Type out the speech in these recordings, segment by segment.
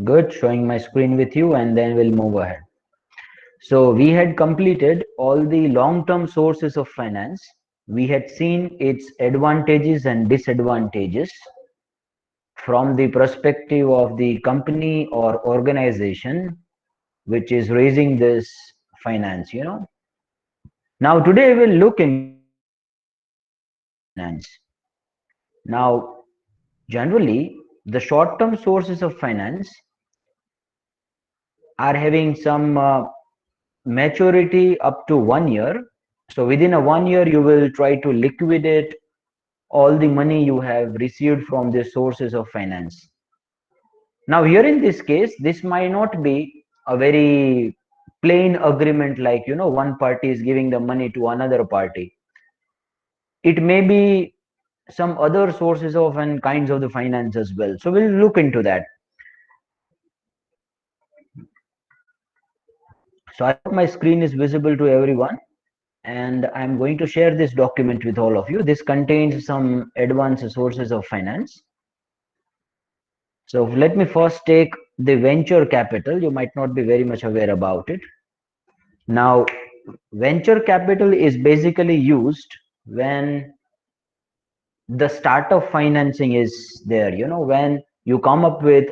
Good, showing my screen with you and then we'll move ahead. So we had completed all the long-term sources of finance. We had seen its advantages and disadvantages from the perspective of the company or organization which is raising this finance. Now today we'll look into finance. Now generally the short-term sources of finance are having some maturity up to 1 year. So within a 1 year, you will try to liquidate all the money you have received from the sources of finance. Now here in this case, this might not be a very plain agreement like, one party is giving the money to another party. It may be some other sources of and kinds of the finance as well. So we'll look into that. So I hope my screen is visible to everyone. And I'm going to share this document with all of you. This contains some advanced sources of finance. So let me first take the venture capital. You might not be very much aware about it. Now, venture capital is basically used when the startup financing is there. When you come up with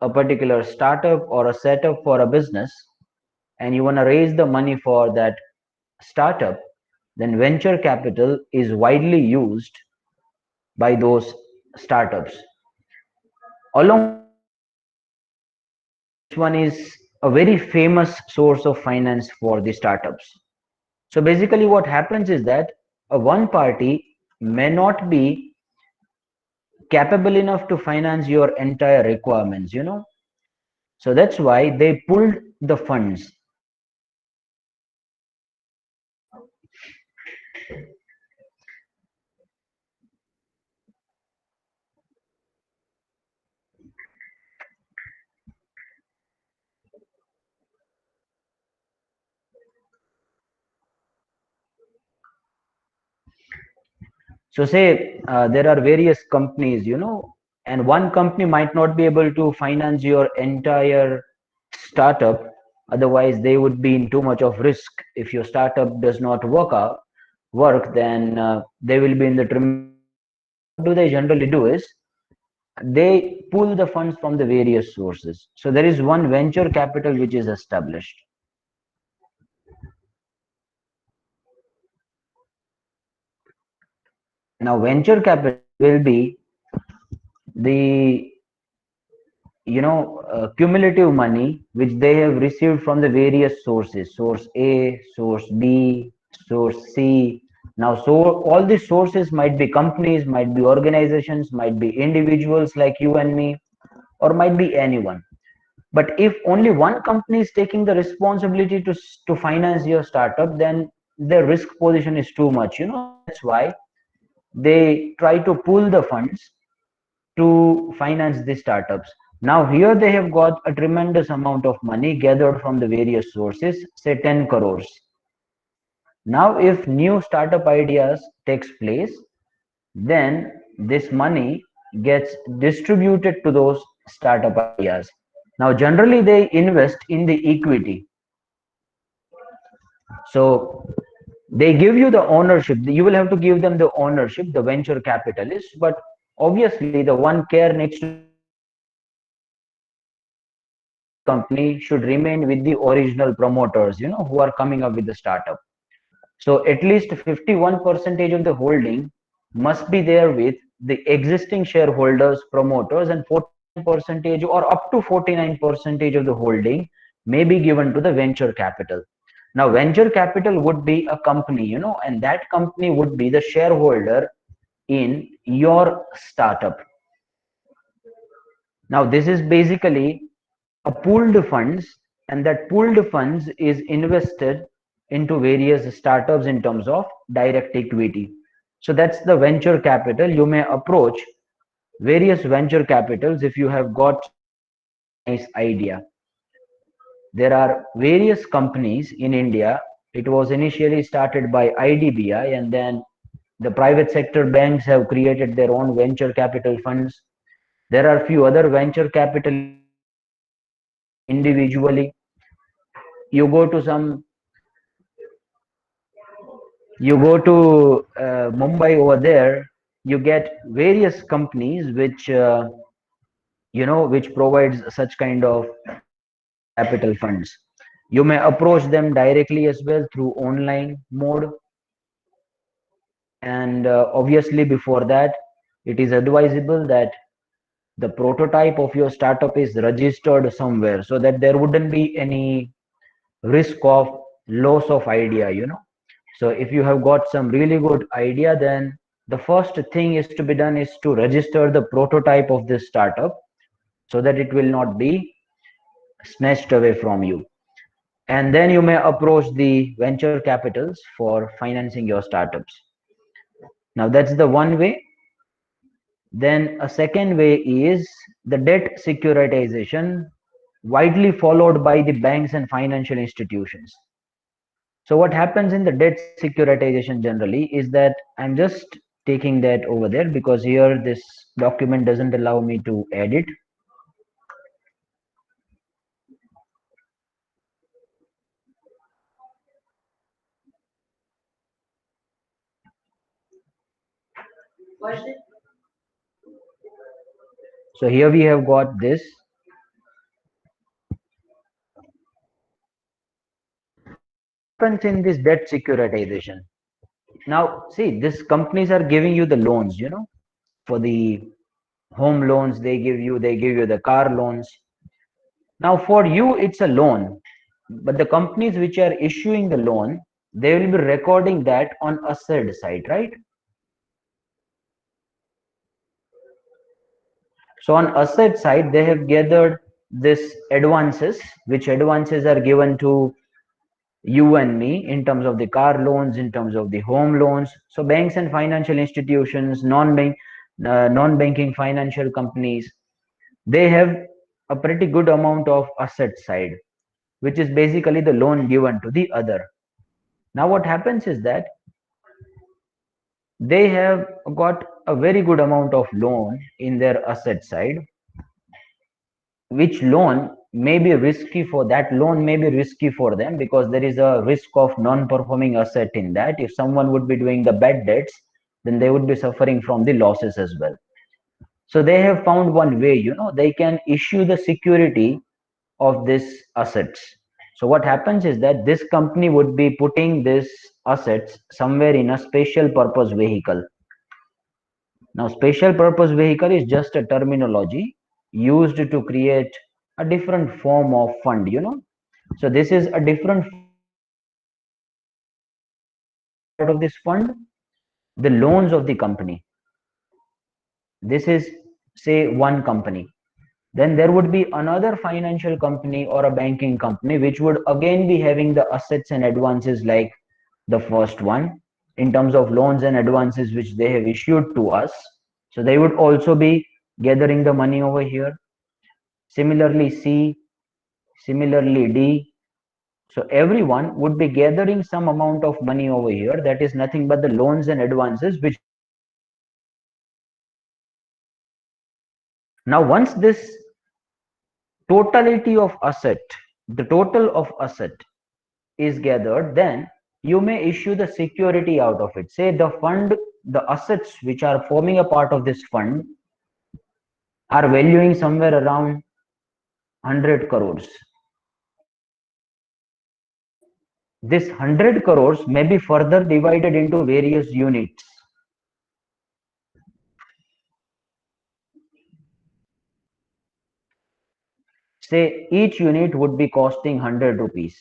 a particular startup or a setup for a business and you want to raise the money for that startup, then venture capital is widely used by those startups. Along this one is a very famous source of finance for the startups. So basically what happens is that a one party may not be capable enough to finance your entire requirements. So that's why they pulled the funds. So say there are various companies, and one company might not be able to finance your entire startup. Otherwise, they would be in too much of risk. If your startup does not work, then they will be in the what do they generally do is they pull the funds from the various sources. So there is one venture capital which is established. Now, venture capital will be the cumulative money which they have received from the various sources, source A, source B, source C. Now, so all these sources might be companies, might be organizations, might be individuals like you and me, or might be anyone. But if only one company is taking the responsibility to finance your startup, then the risk position is too much. That's why they try to pool the funds to finance the startups. Now here they have got a tremendous amount of money gathered from the various sources, say 10 crores. Now if new startup ideas takes place, then this money gets distributed to those startup ideas. Now generally they invest in the equity. So they give you the ownership. You will have to give them the ownership, the venture capitalists, but obviously the one care needs to company should remain with the original promoters, who are coming up with the startup. So at least 51 percentage of the holding must be there with the existing shareholders, promoters, and 49 percentage or up to 49 percentage of the holding may be given to the venture capital. Now, venture capital would be a company, and that company would be the shareholder in your startup. Now, this is basically a pooled funds, and that pooled funds is invested into various startups in terms of direct equity. So that's the venture capital. You may approach various venture capitals if you have got nice idea. There are various companies in India. It was initially started by IDBI, and then the private sector banks have created their own venture capital funds. There are few other venture capital individually. You go to some, you go to Mumbai over there, you get various companies which provides such kind of venture capital funds. You may approach them directly as well through online mode. And obviously before that, it is advisable that the prototype of your startup is registered somewhere, so that there wouldn't be any risk of loss of idea. So if you have got some really good idea, then the first thing is to be done is to register the prototype of this startup, so that it will not be snatched away from you. And then you may approach the venture capitals for financing your startups. Now that's the one way. Then a second way is the debt securitization, widely followed by the banks and financial institutions. So what happens in the debt securitization generally is that I'm just taking that over there because here this document doesn't allow me to edit. So here we have got this. Happens in this debt securitization. Now, see, these companies are giving you the loans, for the home loans they give you the car loans. Now, for you, it's a loan, but the companies which are issuing the loan, they will be recording that on asset side, right? So on asset side, they have gathered this advances, which advances are given to you and me in terms of the car loans, in terms of the home loans. So banks and financial institutions, non-banking financial companies, they have a pretty good amount of asset side, which is basically the loan given to the other. Now what happens is that they have got a very good amount of loan in their asset side, which loan may be risky for that loan may be risky for them, because there is a risk of non-performing asset in that. If someone would be doing the bad debts, then they would be suffering from the losses as well. So they have found one way, they can issue the security of this assets. So what happens is that this company would be putting this assets somewhere in a special purpose vehicle. Now, special purpose vehicle is just a terminology used to create a different form of fund. So this is a different part of this fund, the loans of the company. This is, say, one company. Then there would be another financial company or a banking company which would again be having the assets and advances like the first one, in terms of loans and advances which they have issued to us. So they would also be gathering the money over here. Similarly, C, similarly, D. So everyone would be gathering some amount of money over here. That is nothing but the loans and advances which. Now, once this totality of asset, the total of asset is gathered, then you may issue the security out of it. Say the fund, the assets which are forming a part of this fund are valuing somewhere around 100 crores. This 100 crores may be further divided into various units. Say each unit would be costing 100 rupees.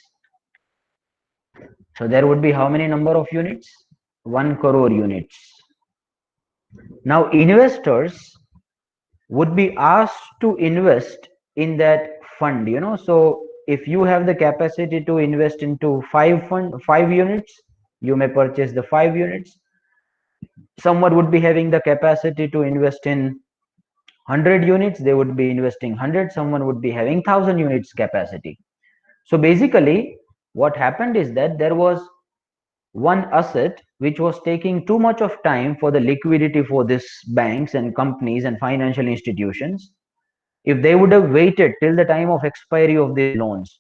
So there would be how many number of units? 1 crore units. Now investors would be asked to invest in that fund. So if you have the capacity to invest into 5 units, you may purchase the 5 units. Someone would be having the capacity to invest in 100 units, they would be investing 100. Someone would be having 1000 units capacity. So basically what happened is that there was one asset which was taking too much of time for the liquidity for these banks and companies and financial institutions. If they would have waited till the time of expiry of these loans,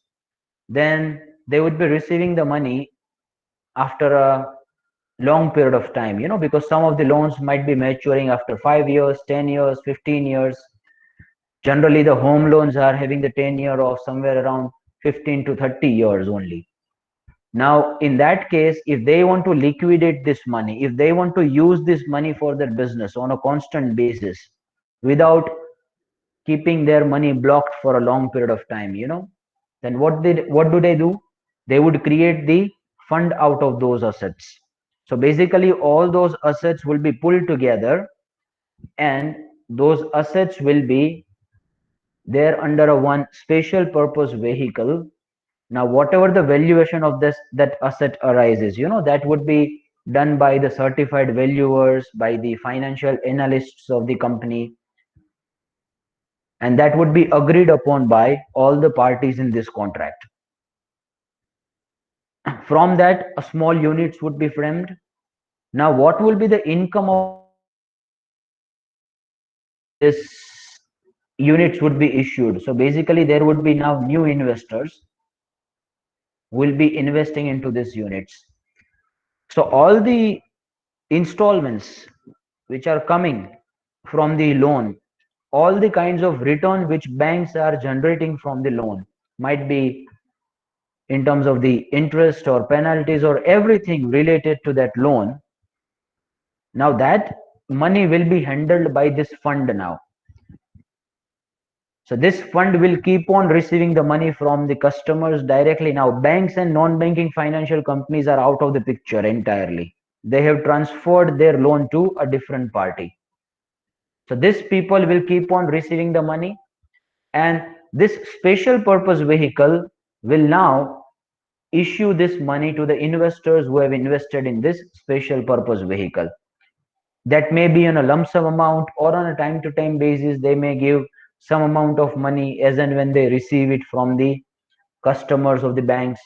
then they would be receiving the money after a long period of time, because some of the loans might be maturing after 5 years, 10 years, 15 years. Generally, the home loans are having the tenure of somewhere around 15 to 30 years only. Now, in that case, if they want to liquidate this money, if they want to use this money for their business on a constant basis without keeping their money blocked for a long period of time, then what do they do? They would create the fund out of those assets. So basically, all those assets will be pulled together, and those assets will be there under a one special purpose vehicle. Now, whatever the valuation of that asset arises, that would be done by the certified valuers, by the financial analysts of the company, and that would be agreed upon by all the parties in this contract. From that, a small units would be framed. Now, what will be the income of this units would be issued? So basically, there would be now new investors will be investing into these units. So all the installments which are coming from the loan, all the kinds of return which banks are generating from the loan, might be in terms of the interest or penalties or everything related to that loan. Now that money will be handled by this fund now. So this fund will keep on receiving the money from the customers directly. Now banks and non-banking financial companies are out of the picture entirely. They have transferred their loan to a different party. So these people will keep on receiving the money, and this special purpose vehicle will now issue this money to the investors who have invested in this special purpose vehicle. That may be on a lump sum amount, or on a time to time basis they may give some amount of money as and when they receive it from the customers of the banks.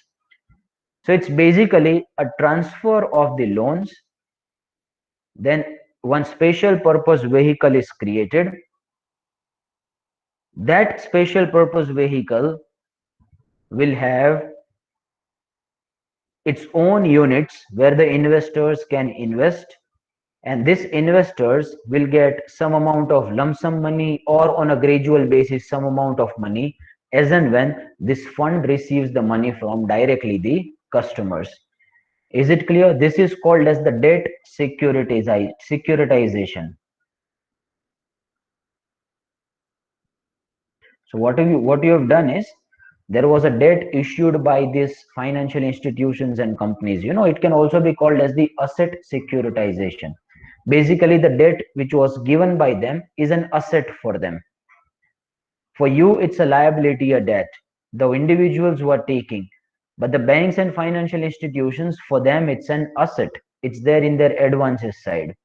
So it's basically a transfer of the loans. Then one special purpose vehicle is created. That special purpose vehicle will have its own units where the investors can invest, and these investors will get some amount of lump sum money, or on a gradual basis some amount of money, as and when this fund receives the money from directly the customers. Is it clear? This is called as the debt securitization. So what you have done is, there was a debt issued by these financial institutions and companies. It can also be called as the asset securitization. Basically, the debt which was given by them is an asset for them. For you, it's a liability, a debt, the individuals who are taking. But the banks and financial institutions, for them, it's an asset. It's there in their advances side.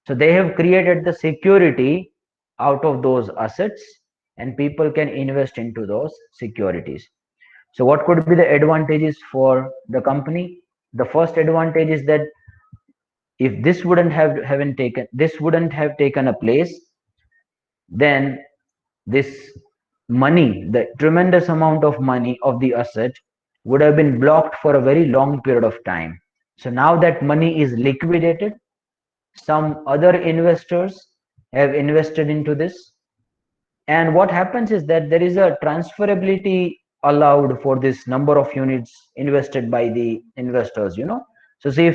So they have created the security out of those assets, and people can invest into those securities. So what could be the advantages for the company? The first advantage is that if this wouldn't have taken a place, then this money, the tremendous amount of money of the asset, would have been blocked for a very long period of time. So now that money is liquidated, some other investors have invested into this, and what happens is that there is a transferability allowed for this number of units invested by the investors. So say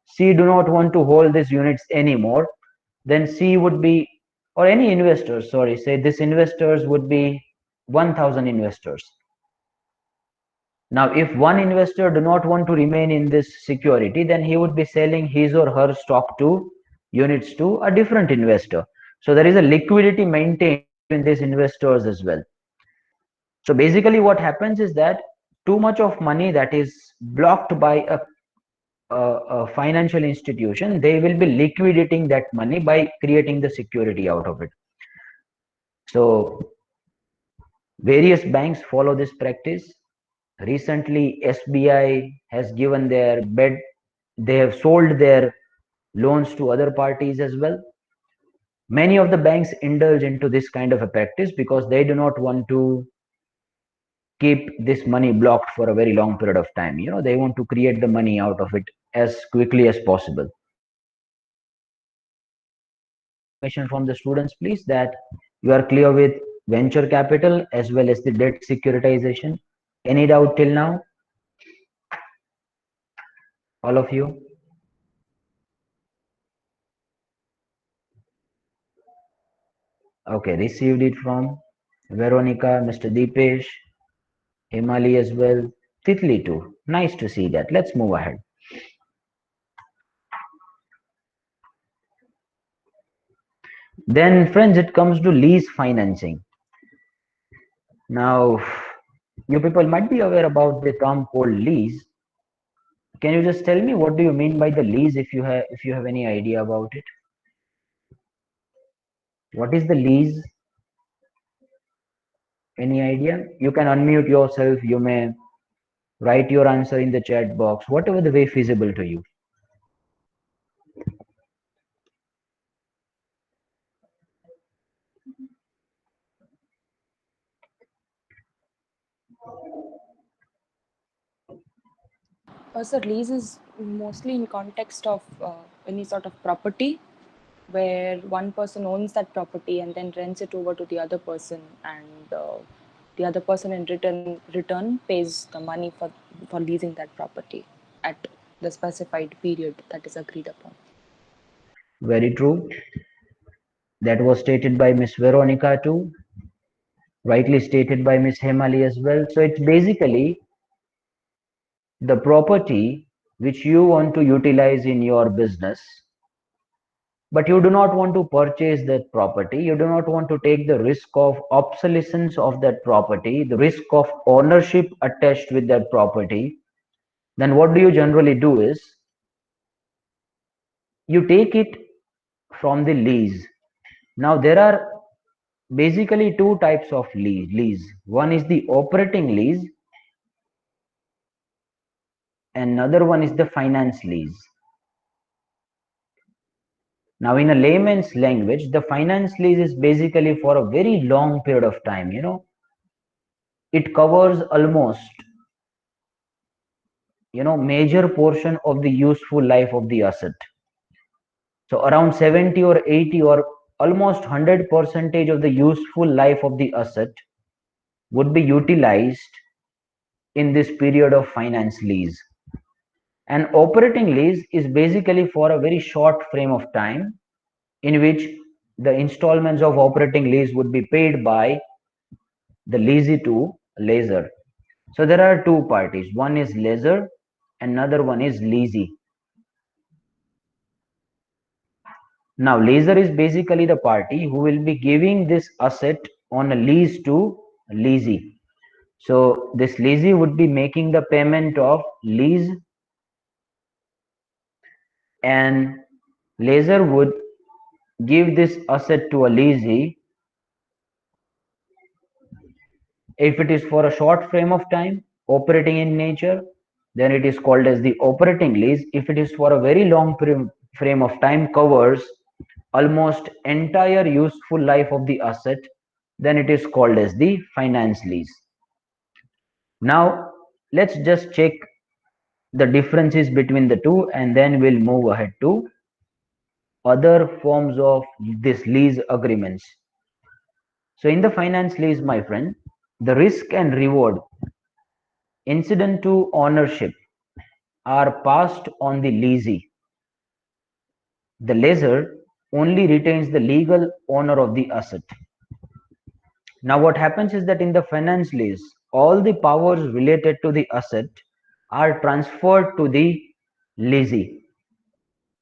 C do not want to hold these units anymore, then C would be, or any investors, sorry, say this investors would be 1000 investors. Now if one investor do not want to remain in this security, then he would be selling his or her stock to units to a different investor. So there is a liquidity maintained between these investors as well. So basically what happens is that too much of money that is blocked by a financial institution, they will be liquidating that money by creating the security out of it. So various banks follow this practice. Recently, SBI has given their bid, they have sold their loans to other parties as well. Many of the banks indulge into this kind of a practice because they do not want to keep this money blocked for a very long period of time. They want to create the money out of it as quickly as possible. Information from the students, please, that you are clear with venture capital as well as the debt securitization. Any doubt till now? All of you? Okay, received it from Veronica, Mr. Deepesh, Himali as well, Titli too. Nice to see that. Let's move ahead. Then, friends, it comes to lease financing. Now, you people might be aware about the term called lease. Can you just tell me what do you mean by the lease if you have any idea about it? What is the lease? Any idea? You can unmute yourself. You may write your answer in the chat box, whatever the way feasible to you. So lease is mostly in context of any sort of property where one person owns that property and then rents it over to the other person, and the other person in return pays the money for leasing that property at the specified period that is agreed upon. Very true. That was stated by Miss Veronica too, rightly stated by Miss Hemali as well. So it's basically the property which you want to utilize in your business, but you do not want to purchase that property. You do not want to take the risk of obsolescence of that property, the risk of ownership attached with that property. Then what do you generally do is you take it from the lease. Now there are basically two types of lease. One is the operating lease, and another one is the finance lease. Now, in a layman's language, the finance lease is basically for a very long period of time. It covers almost, major portion of the useful life of the asset. So around 70 or 80 or almost 100 percentage of the useful life of the asset would be utilized in this period of finance lease. An operating lease is basically for a very short frame of time in which the installments of operating lease would be paid by the leasee to lessor. So there are two parties. One is lessor, another one is leasee. Now, lessor is basically the party who will be giving this asset on a lease to leasee. So this leasee would be making the payment of lease, and lessor would give this asset to a leasee if it is for a short frame of time, operating in nature, then it is called as the operating lease. If it is for a very long frame of time, covers almost entire useful life of the asset, then it is called as the finance lease. Now, let's just check the differences between the two, and then we'll move ahead to other forms of this lease agreements. So in the finance lease, my friend, the risk and reward incident to ownership are passed on the leasee. The lessor only retains the legal owner of the asset. Now, what happens is that in the finance lease, all the powers related to the asset are transferred to the leasee.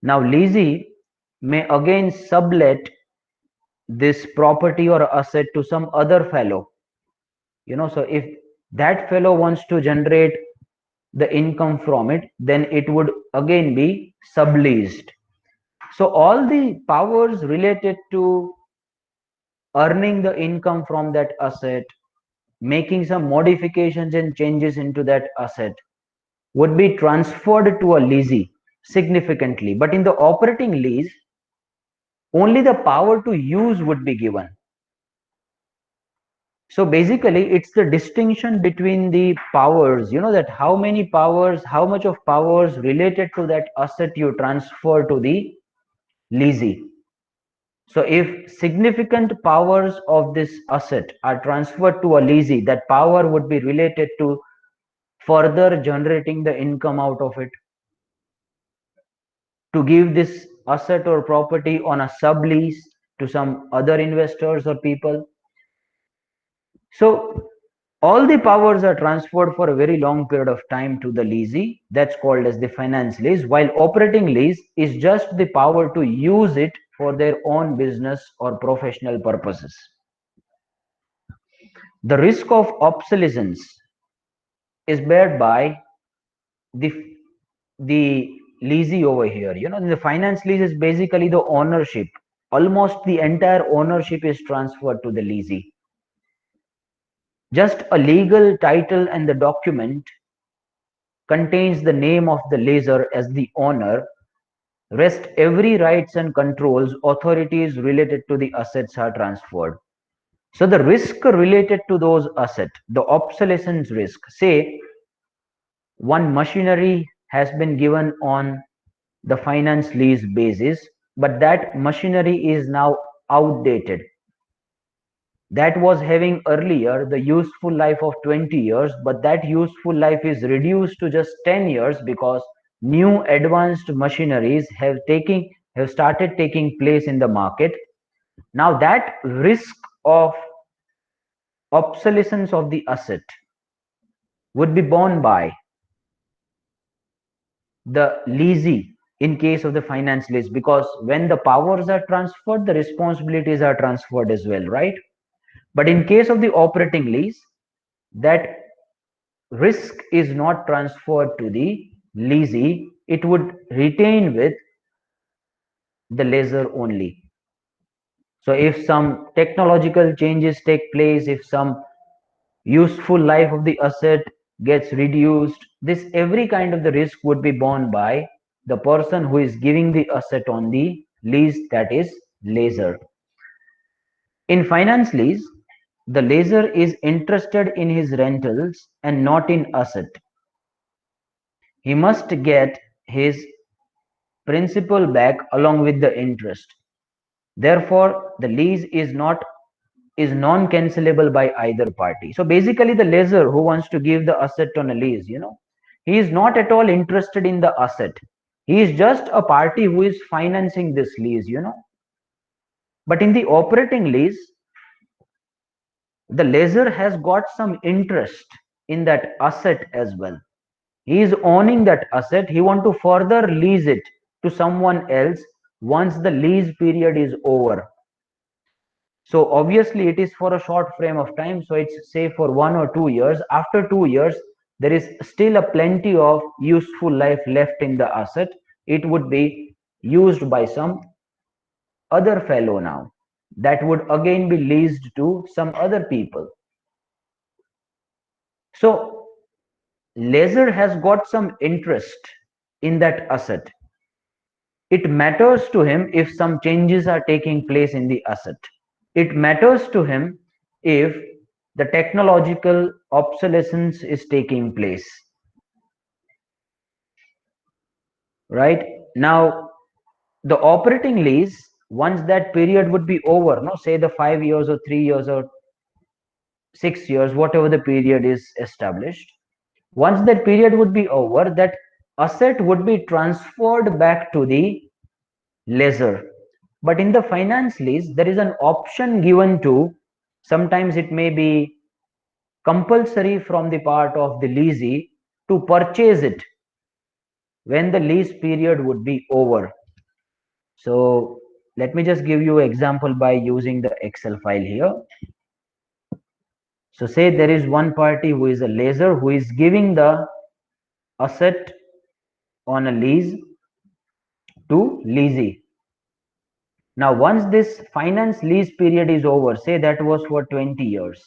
Now, leasee may again sublet this property or asset to some other fellow. So if that fellow wants to generate the income from it, then it would again be subleased. So all the powers related to earning the income from that asset, making some modifications and changes into that asset would be transferred to a leasee significantly. But in the operating lease, only the power to use would be given. So basically, it's the distinction between the powers, that how many powers, how much of powers related to that asset you transfer to the leasee. So if significant powers of this asset are transferred to a leasee, that power would be related to further generating the income out of it, to give this asset or property on a sublease to some other investors or people. So all the powers are transferred for a very long period of time to the leasee. That's called as the finance lease, while operating lease is just the power to use it for their own business or professional purposes. The risk of obsolescence is bared by the the leasee over here. The finance lease is basically the ownership. Almost the entire ownership is transferred to the leasee. Just a legal title and the document contains the name of the lessor as the owner. Rest every rights and controls authorities related to the assets are transferred. So the risk related to those assets, the obsolescence risk, say one machinery has been given on the finance lease basis, but that machinery is now outdated. That was having earlier the useful life of 20 years, but that useful life is reduced to just 10 years because new advanced machineries have started taking place in the market. Now that risk of obsolescence of the asset would be borne by the leasee in case of the finance lease, because when the powers are transferred, the responsibilities are transferred as well, right? But in case of the operating lease, that risk is not transferred to the leasee. It would retain with the lessor only. So if some technological changes take place, if some useful life of the asset gets reduced, this every kind of the risk would be borne by the person who is giving the asset on the lease, that is lessor. In finance lease, the lessor is interested in his rentals and not in asset. He must get his principal back along with the interest. Therefore, the lease is non-cancelable by either party. So basically, the lessor who wants to give the asset on a lease, he is not at all interested in the asset. He is just a party who is financing this lease. But in the operating lease, the lessor has got some interest in that asset as well. He is owning that asset. He want to further lease it to someone else once the lease period is over. So obviously it is for a short frame of time. So it's say for 1 or 2 years. After 2 years, there is still a plenty of useful life left in the asset. It would be used by some other fellow now. That would again be leased to some other people. So lessor has got some interest in that asset. It matters to him if some changes are taking place in the asset. It matters to him if the technological obsolescence is taking place. Right? Now, the operating lease, once that period would be over, no, say the 5 years or 3 years or 6 years, whatever the period is established, once that period would be over, that asset would be transferred back to the lessor. But in the finance lease, there is an option given to, sometimes it may be compulsory from the part of the leasee to purchase it when the lease period would be over. So let me just give you an example by using the Excel file here. So say there is one party who is a lessor who is giving the asset on a lease to leasee. Now, once this finance lease period is over, say that was for 20 years,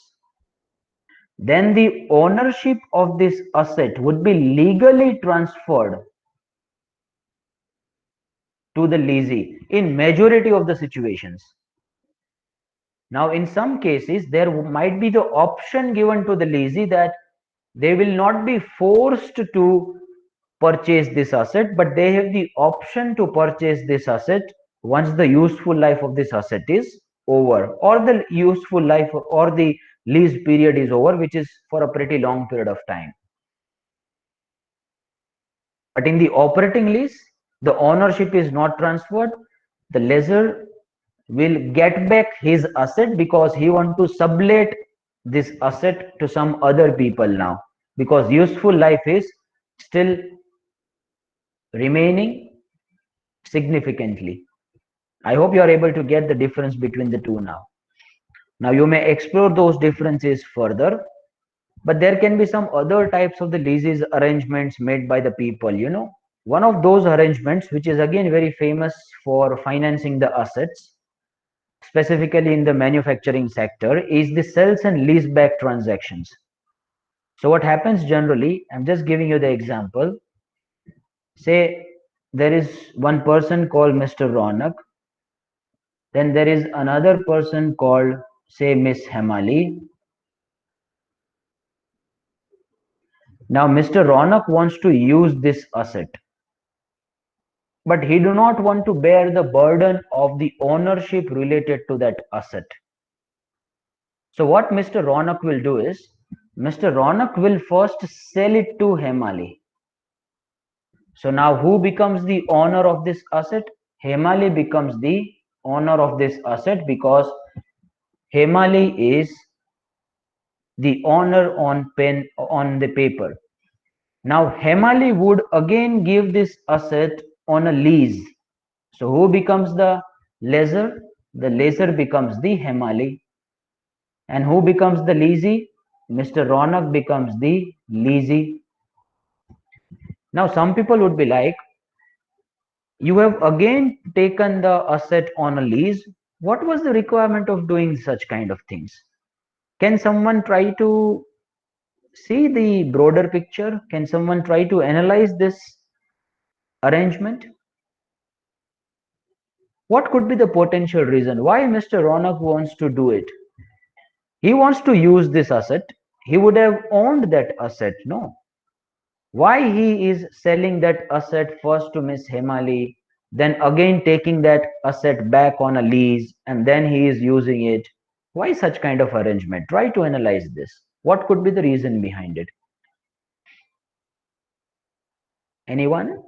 then the ownership of this asset would be legally transferred to the leasee in majority of the situations. Now, in some cases, there might be the option given to the leasee that they will not be forced to purchase this asset, but they have the option to purchase this asset once the useful life of this asset is over, or the useful life or the lease period is over, which is for a pretty long period of time. But in the operating lease, the ownership is not transferred. The lessor will get back his asset because he want to sublet this asset to some other people now, because useful life is still remaining significantly. I hope you are able to get the difference between the two now. Now you may explore those differences further, but there can be some other types of the leases arrangements made by the people. One of those arrangements, which is again very famous for financing the assets, specifically in the manufacturing sector, is the sales and lease back transactions. So what happens generally, I'm just giving you the example. Say there is one person called Mr. Ronak, then there is another person called, say, Miss Hemali. Now Mr. Ronak wants to use this asset, but he do not want to bear the burden of the ownership related to that asset. So what Mr. Ronak will do is, Mr. Ronak will first sell it to Hemali. So now who becomes the owner of this asset? Hemali becomes the owner of this asset because Hemali is the owner on the paper. Now Hemali would again give this asset on a lease. So who becomes the lessor? The lessor becomes the Hemali. And who becomes the leasee? Mr. Ronak becomes the leasee. Now some people would be like, you have again taken the asset on a lease. What was the requirement of doing such kind of things? Can someone try to see the broader picture? Can someone try to analyze this arrangement? What could be the potential reason why Mr. Ronak wants to do it? He wants to use this asset. He would have owned that asset, no? Why he is selling that asset first to Miss Hemali, then again taking that asset back on a lease, and then he is using it? Why such kind of arrangement? Try to analyze this. What could be the reason behind it? Anyone?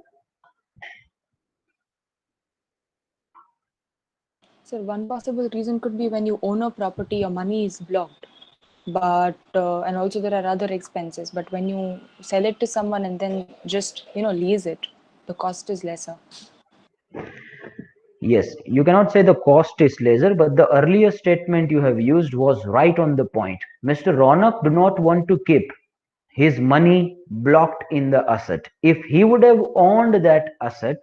So one possible reason could be when you own a property, your money is blocked. But and also there are other expenses. But when you sell it to someone and then just lease it, the cost is lesser. Yes, you cannot say the cost is lesser, but the earlier statement you have used was right on the point. Mr. Ronak do not want to keep his money blocked in the asset. If he would have owned that asset,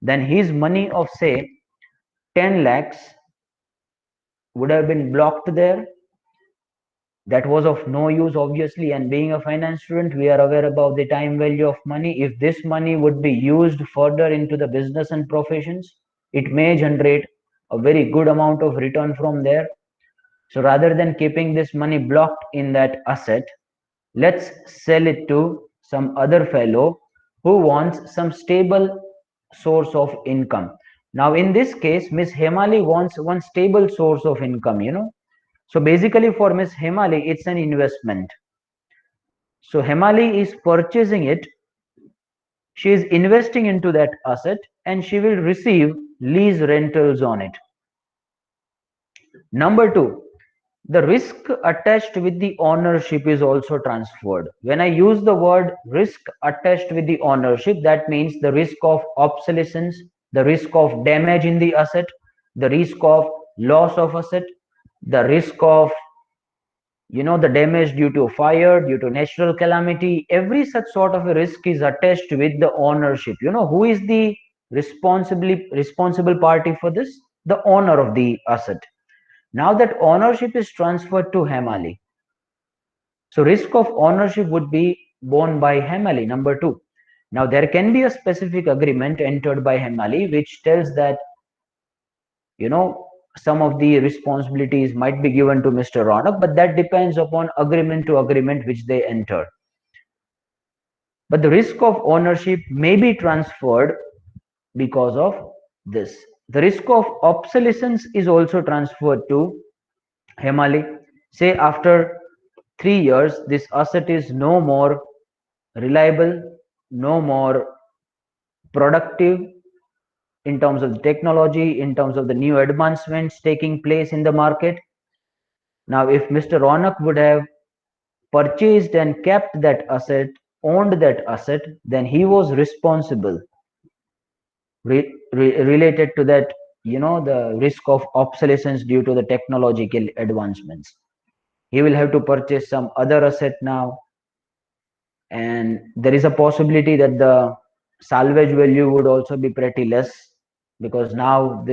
then his money of say 10 lakhs would have been blocked there. That was of no use, obviously, and being a finance student, we are aware about the time value of money. If this money would be used further into the business and professions, it may generate a very good amount of return from there. So rather than keeping this money blocked in that asset, let's sell it to some other fellow who wants some stable source of income. Now in this case, Miss Hemali wants one stable source of income. So basically for Miss Hemali, it's an investment. So Hemali is purchasing it. She is investing into that asset and she will receive lease rentals on it. Number two, the risk attached with the ownership is also transferred. When I use the word risk attached with the ownership, that means the risk of obsolescence, the risk of damage in the asset, the risk of loss of asset, the risk of the damage due to fire, due to natural calamity. Every such sort of a risk is attached with the ownership. Who is the responsible party for this? The owner of the asset. Now that ownership is transferred to Hemali, so risk of ownership would be borne by Hemali. Number two, Now there can be a specific agreement entered by Hemali which tells that, some of the responsibilities might be given to Mr. Ronak, but that depends upon agreement to agreement which they enter. But the risk of ownership may be transferred because of this. The risk of obsolescence is also transferred to Hemali. Say after 3 years, this asset is no more reliable, no more productive in terms of the technology, in terms of the new advancements taking place in the market. Now, if Mr. Ronak would have purchased and kept that asset, owned that asset, then he was responsible related to that, the risk of obsolescence due to the technological advancements. He will have to purchase some other asset now, and there is a possibility that the salvage value would also be pretty less, because now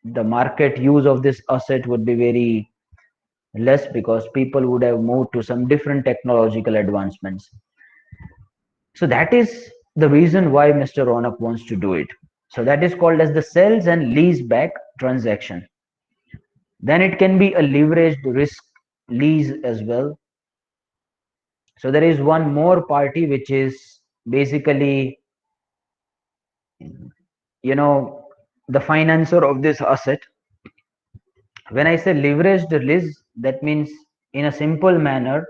the market use of this asset would be very less because people would have moved to some different technological advancements. So that is the reason why Mr. Ronak wants to do it. So that is called as the sales and lease back transaction. Then it can be a leveraged risk lease as well. So there is one more party which is basically, the financer of this asset. When I say leveraged lease, that means in a simple manner,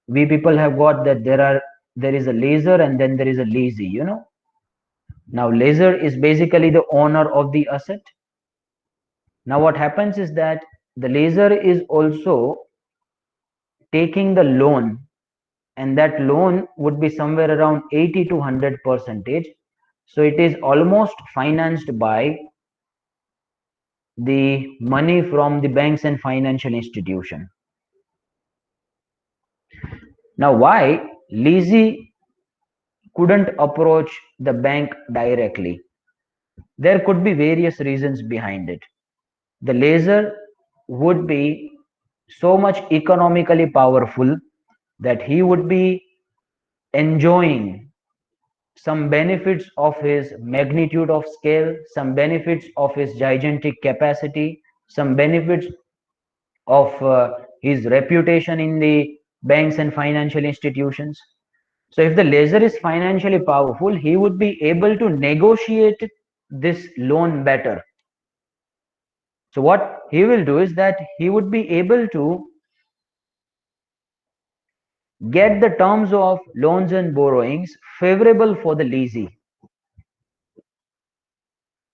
we people have got that there is a lessor and then there is a leasee. Now lessor is basically the owner of the asset. Now what happens is that the lessor is also taking the loan, and that loan would be somewhere around 80 to 100%. So it is almost financed by the money from the banks and financial institution. Now why leasee couldn't approach the bank directly? There could be various reasons behind it. The lessor would be so much economically powerful that he would be enjoying some benefits of his magnitude of scale, some benefits of his gigantic capacity, some benefits of his reputation in the banks and financial institutions. So if the lessor is financially powerful, he would be able to negotiate this loan better. So what he will do is that he would be able to get the terms of loans and borrowings favorable for the lessee.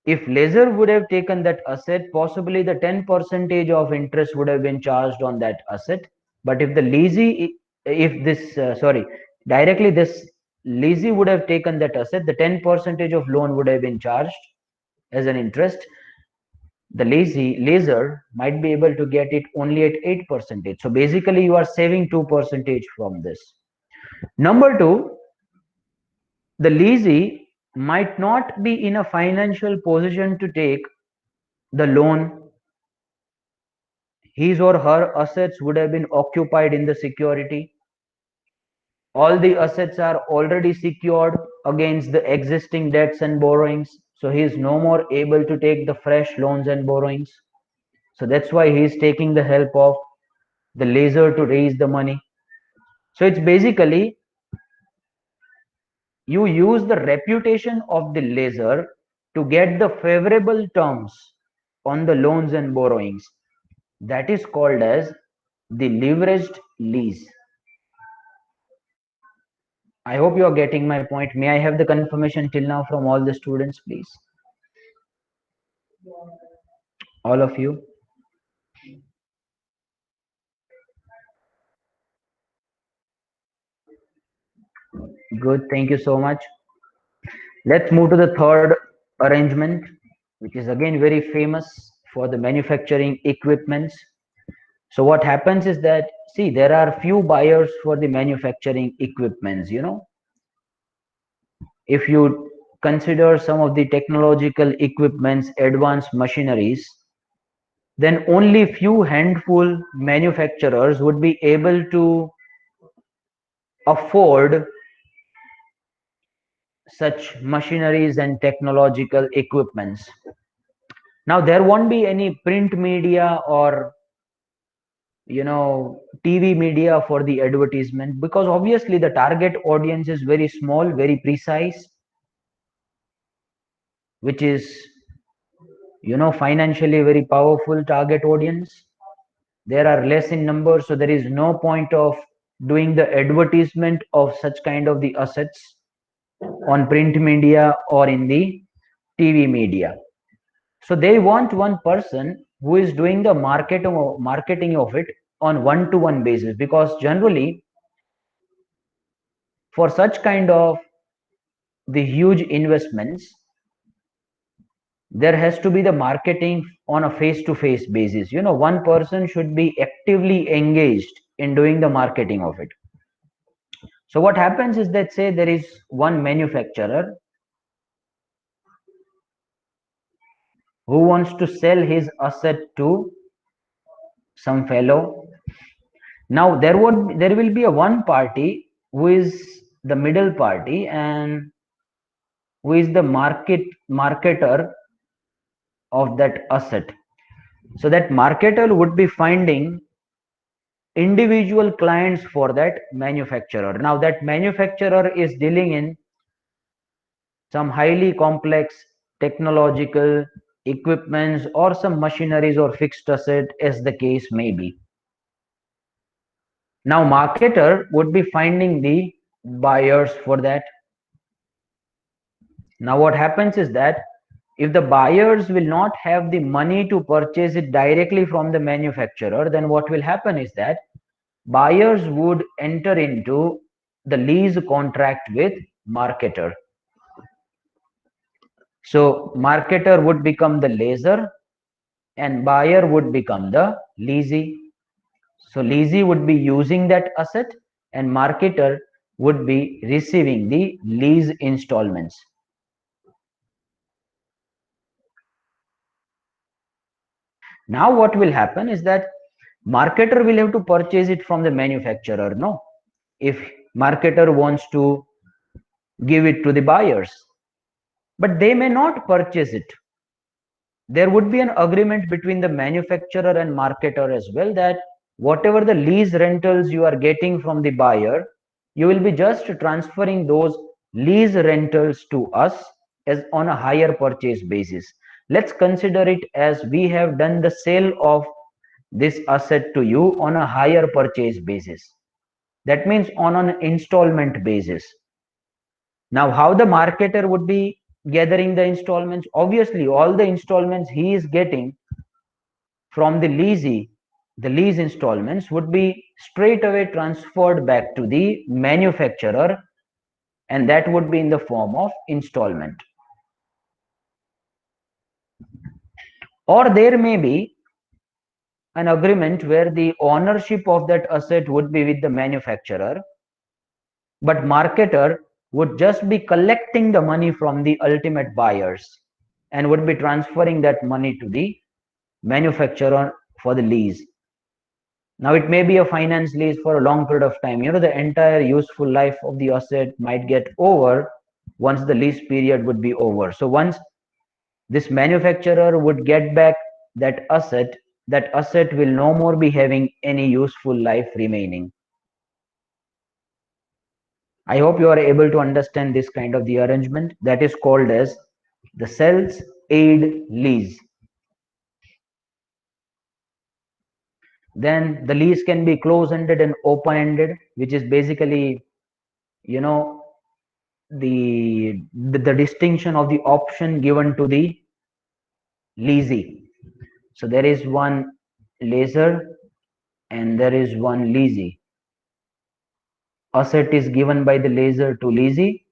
If lessor would have taken that asset, possibly the 10% of interest would have been charged on that asset. But if the lessee, if this, directly this lessee would have taken that asset, the 10% of loan would have been charged as an interest. The lessor might be able to get it only at 8%. So basically you are saving 2% from this. Number two, the lessee might not be in a financial position to take the loan. His or her assets would have been occupied in the security. All the assets are already secured against the existing debts and borrowings. So he is no more able to take the fresh loans and borrowings. So that's why he is taking the help of the lessor to raise the money. So it's basically you use the reputation of the lessor to get the favorable terms on the loans and borrowings. That is called as the leveraged lease. I hope you are getting my point. May I have the confirmation till now from all the students, please? All of you. Good. Thank you so much. Let's move to the third arrangement, which is again very famous for the manufacturing equipments. So what happens is that, see, there are few buyers for the manufacturing equipments. If you consider some of the technological equipments, advanced machineries, then only few handful manufacturers would be able to afford such machineries and technological equipments. Now there won't be any print media or TV media for the advertisement, because obviously the target audience is very small, very precise, which is financially very powerful target audience. There are less in numbers, so there is no point of doing the advertisement of such kind of the assets on print media or in the TV media. So they want one person who is doing the marketing of it on one-to-one basis, because generally for such kind of the huge investments, there has to be the marketing on a face-to-face basis. One person should be actively engaged in doing the marketing of it. So what happens is that, say there is one manufacturer who wants to sell his asset to some fellow. Now there will be a one party who is the middle party and who is the marketer of that asset. So that marketer would be finding individual clients for that manufacturer. Now that manufacturer is dealing in some highly complex technological equipments or some machineries or fixed asset, as the case may be. Now marketer would be finding the buyers for that. Now what happens is that if the buyers will not have the money to purchase it directly from the manufacturer, then what will happen is that buyers would enter into the lease contract with marketer. So marketer would become the lessor and buyer would become the leasee. So leasee would be using that asset and marketer would be receiving the lease installments. Now what will happen is that marketer will have to purchase it from the manufacturer, no? If marketer wants to give it to the buyers, but they may not purchase it. There would be an agreement between the manufacturer and marketer as well, that whatever the lease rentals you are getting from the buyer, you will be just transferring those lease rentals to us as on a hire purchase basis. Let's consider it as we have done the sale of this asset to you on a hire purchase basis. That means on an installment basis. Now how the marketer would be gathering the installments? Obviously all the installments he is getting from the leasee, the lease installments would be straight away transferred back to the manufacturer, and that would be in the form of installment. Or there may be an agreement where the ownership of that asset would be with the manufacturer, but marketer would just be collecting the money from the ultimate buyers and would be transferring that money to the manufacturer for the lease. Now it may be a finance lease for a long period of time. The entire useful life of the asset might get over once the lease period would be over. So once this manufacturer would get back that asset will no more be having any useful life remaining. I hope you are able to understand this kind of the arrangement that is called as the sales aid lease. Then the lease can be close-ended and open-ended, which is basically the distinction of the option given to the leasee. So there is one lessor and there is one leasee. Asset is given by the lessor to leasee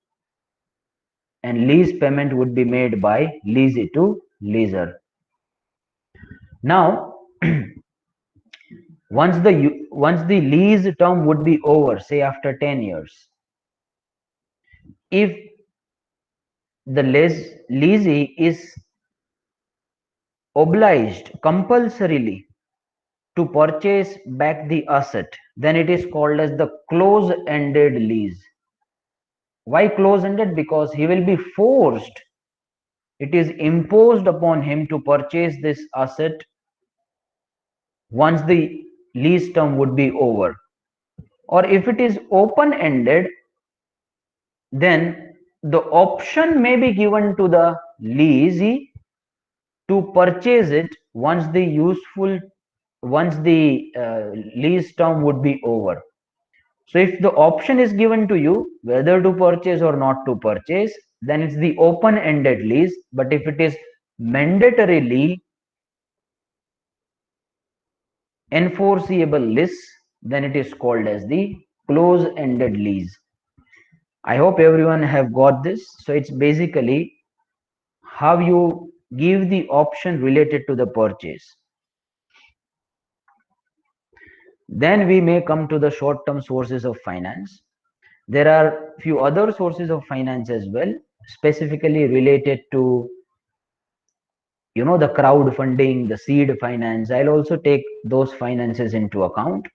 and lease payment would be made by leasee to lessor. Now once the lease term would be over, say after 10 years, if the leasee is obliged compulsorily to purchase back the asset, then it is called as the close-ended lease. Why close-ended? Because he will be forced, it is imposed upon him to purchase this asset once the lease term would be over. Or if it is open-ended, then the option may be given to the leasee to purchase it once the lease term would be over. So if the option is given to you whether to purchase or not to purchase, then it's the open-ended lease. But if it is mandatorily enforceable lease, then it is called as the close-ended lease. I hope everyone have got this. So it's basically how you give the option related to the purchase. Then we may come to the short-term sources of finance. There are few other sources of finance as well, specifically related to, you know, the crowdfunding, the seed finance. I'll also take those finances into account.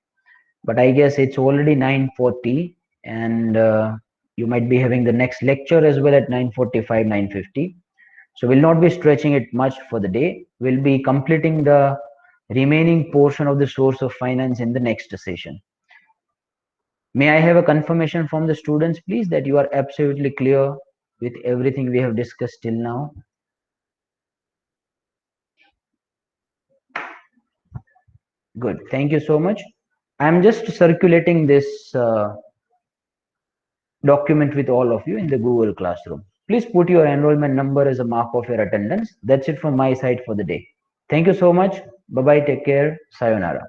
But I guess it's already 9:40, and you might be having the next lecture as well at 9:45, 9:50. So we'll not be stretching it much for the day. We'll be completing the remaining portion of the source of finance in the next session. May I have a confirmation from the students, please, that you are absolutely clear with everything we have discussed till now? Good. Thank you so much. I'm just circulating this document with all of you in the Google Classroom. Please put your enrollment number as a mark of your attendance. That's it from my side for the day. Thank you so much. Bye-bye. Take care. Sayonara.